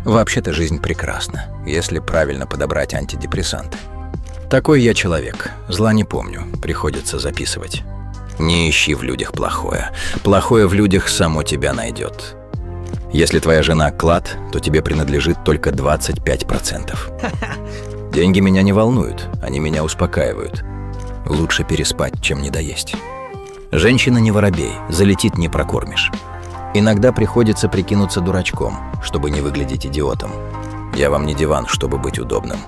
Вообще-то жизнь прекрасна, если правильно подобрать антидепрессанты. Такой я человек, зла не помню, приходится записывать. Не ищи в людях плохое. Плохое в людях само тебя найдет. Если твоя жена клад, то тебе принадлежит только 25%. Деньги меня не волнуют, они меня успокаивают. Лучше переспать, чем недоесть. Женщина не воробей, залетит не прокормишь. Иногда приходится прикинуться дурачком, чтобы не выглядеть идиотом. Я вам не диван, чтобы быть удобным.